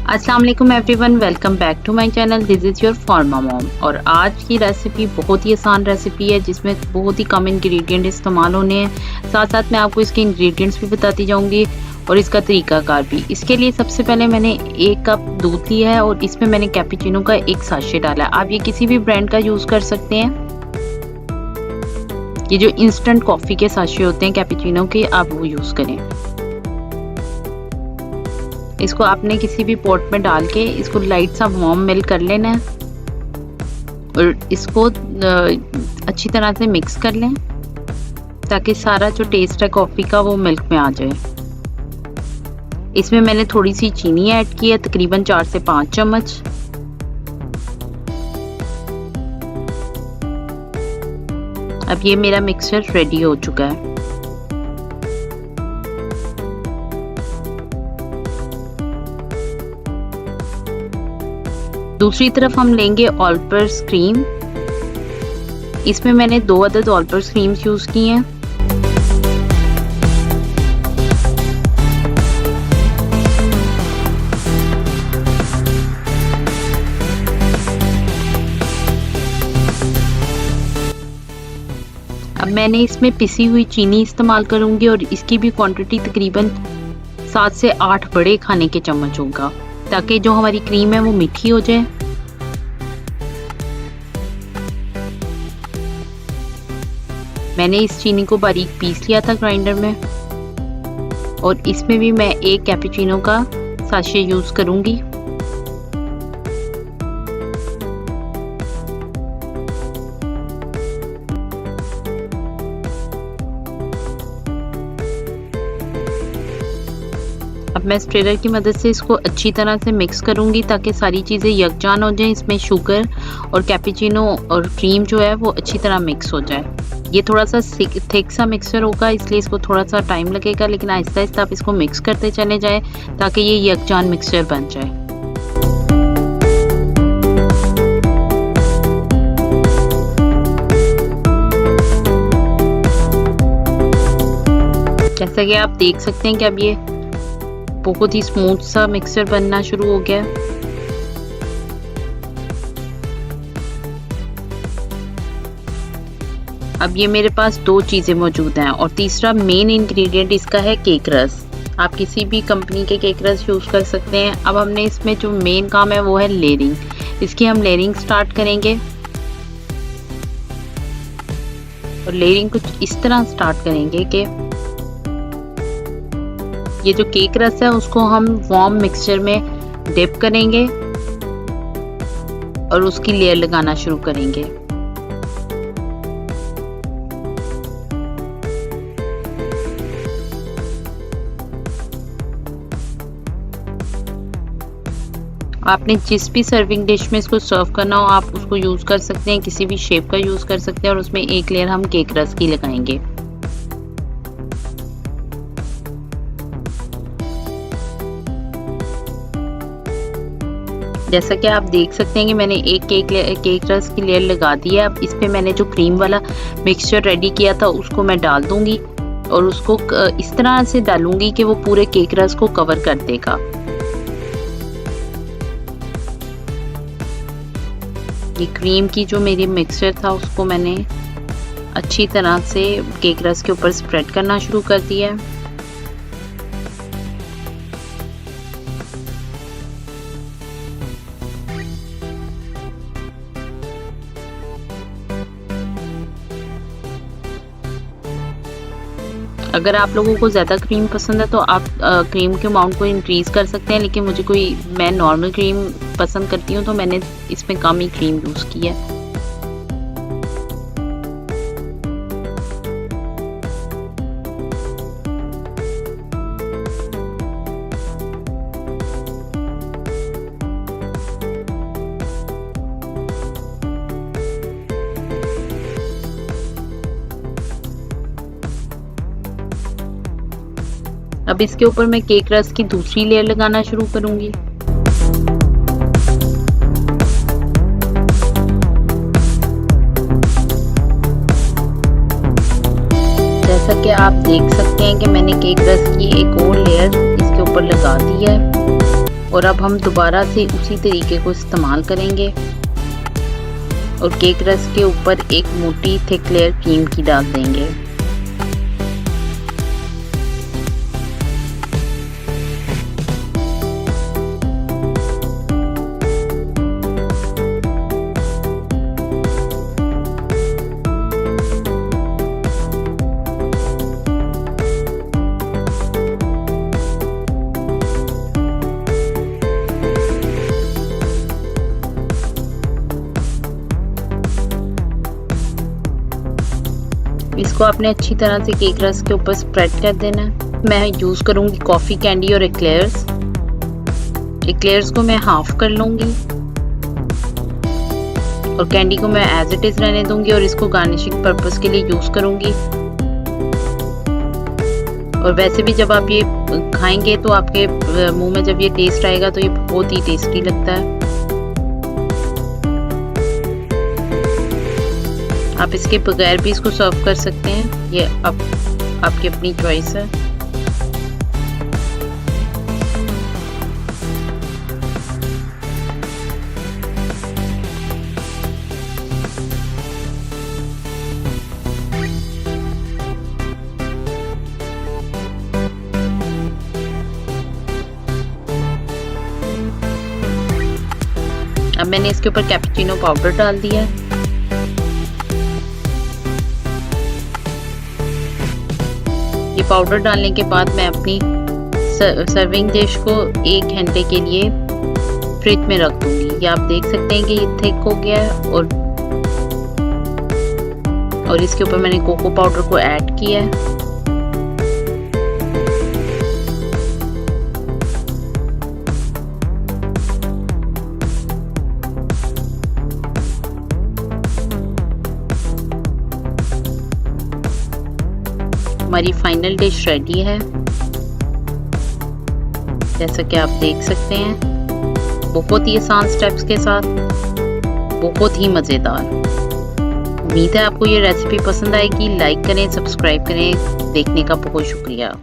अस्सलाम वालेकुम everyone, welcome back to my channel. This is your pharma mom. और आज की रेसिपी बहुत ही आसान रेसिपी है जिसमें बहुत ही कम इंग्रेडिएंट इस्तेमाल होने हैं। साथ साथ मैं आपको इसके इंग्रेडिएंट्स भी बताती जाऊंगी और इसका तरीकाकार भी। इसके लिए सबसे पहले मैंने 1 कप दूध लिया है और इसमें मैंने कैपुचिनो का 1 साशे डाला है। आप ये किसी भी ब्रांड का यूज़ कर सकते हैं। ये जो इंस्टेंट कॉफ़ी के साशे होते हैं कैपुचिनो के, आप वो यूज़ करें। इसको आपने किसी भी पॉट में डाल के इसको लाइट सा वार्म मिल्क कर लेना है और इसको अच्छी तरह से मिक्स कर लें ताकि सारा जो टेस्ट है कॉफ़ी का वो मिल्क में आ जाए। इसमें मैंने थोड़ी सी चीनी ऐड की है, तकरीबन 4 से 5 चम्मच। अब ये मेरा मिक्सचर रेडी हो चुका है। दूसरी तरफ हम लेंगे ऑल पर्पस क्रीम। इसमें मैंने 2 अदद ऑल पर्पस क्रीम्स यूज़ की हैं। अब मैंने इसमें पिसी हुई चीनी इस्तेमाल करूंगी और इसकी भी क्वांटिटी तकरीबन 7 से 8 बड़े खाने के चम्मच होगा ताकि जो हमारी क्रीम है वो मीठी हो जाए। मैंने इस चीनी को बारीक पीस लिया था ग्राइंडर में और इसमें भी मैं 1 कैपुचिनो का साशे यूज करूंगी। अब मैं स्ट्रेनर की मदद से इसको अच्छी तरह से मिक्स करूंगी ताकि सारी चीज़ें यकजान हो जाएं। इसमें शुगर और कैपुचिनो और क्रीम जो है वो अच्छी तरह मिक्स हो जाए। ये थोड़ा सा थिक सा मिक्सचर होगा इसलिए इसको थोड़ा सा टाइम लगेगा, लेकिन आहिस्ता आहिस्ता आप इसको मिक्स करते चले जाएं ताकि ये यकजान मिक्सचर बन जाए। जैसा कि आप देख सकते हैं कि अब ये बहुत ही स्मूथ सा मिक्सचर बनना शुरू हो गया है। अब ये मेरे पास 2 चीज़ें मौजूद हैं और तीसरा मेन इंग्रेडिएंट इसका है केक रस। आप किसी भी कंपनी के केक रस यूज़ कर सकते हैं। अब हमने इसमें जो मेन काम है वो है लेयरिंग। इसकी हम लेयरिंग स्टार्ट करेंगे और लेयरिंग कुछ इस तरह स्टार्ट करेंगे कि ये जो केक रस है उसको हम वार्म मिक्सचर में डिप करेंगे और उसकी लेयर लगाना शुरू करेंगे। आपने जिस भी सर्विंग डिश में इसको सर्व करना हो आप उसको यूज़ कर सकते हैं, किसी भी शेप का यूज़ कर सकते हैं और उसमें 1 लेयर हम केक रस की लगाएंगे। जैसा कि आप देख सकते हैं कि मैंने 1 केक रस की लेयर लगा दी है। अब इस पे मैंने जो क्रीम वाला मिक्सचर रेडी किया था उसको मैं डाल दूंगी और उसको इस तरह से डालूंगी कि वो पूरे केक रस को कवर कर देगा। ये क्रीम की जो मेरी मिक्सचर था उसको मैंने अच्छी तरह से केक रस के ऊपर स्प्रेड करना शुरू कर दिया है। अगर आप लोगों को ज़्यादा क्रीम पसंद है तो आप क्रीम के अमाउंट को इंक्रीज़ कर सकते हैं, लेकिन मैं नॉर्मल क्रीम पसंद करती हूँ तो मैंने इसमें कम ही क्रीम यूज़ की है। अब इसके ऊपर मैं केक रस की दूसरी लेयर लगाना शुरू करूंगी। जैसा कि आप देख सकते हैं कि मैंने केक रस की एक और लेयर इसके ऊपर लगा दी है। और अब हम दोबारा से उसी तरीके को इस्तेमाल करेंगे और केक रस्क के ऊपर एक मोटी थिक लेयर क्रीम की डाल देंगे। इसको आपने अच्छी तरह से केक रस्क के ऊपर स्प्रेड कर देना है। मैं यूज़ करूँगी कॉफ़ी कैंडी और एक्लेयर्स। एक्लेयर्स को मैं हाफ कर लूँगी और कैंडी को मैं एज इट इज़ रहने दूँगी और इसको गार्निशिंग पर्पस के लिए यूज़ करूँगी। और वैसे भी जब आप ये खाएंगे तो आपके मुंह में जब ये टेस्ट आएगा तो ये बहुत ही टेस्टी लगता है। आप इसके बगैर भी इसको सर्व कर सकते हैं, ये आपकी अपनी चॉइस है। अब मैंने इसके ऊपर कैपुचिनो पाउडर डाल दिया है। ये पाउडर डालने के बाद मैं अपनी सर्विंग डिश को 1 घंटे के लिए फ्रिज में रख दूंगी। ये आप देख सकते हैं कि ये थिक हो गया है और इसके ऊपर मैंने कोको पाउडर को ऐड किया है। हमारी फाइनल डिश रेडी है, जैसा कि आप देख सकते हैं। बहुत ही आसान स्टेप्स के साथ, बहुत ही मज़ेदार। उम्मीद है आपको ये रेसिपी पसंद आएगी। लाइक करें, सब्सक्राइब करें। देखने का बहुत शुक्रिया।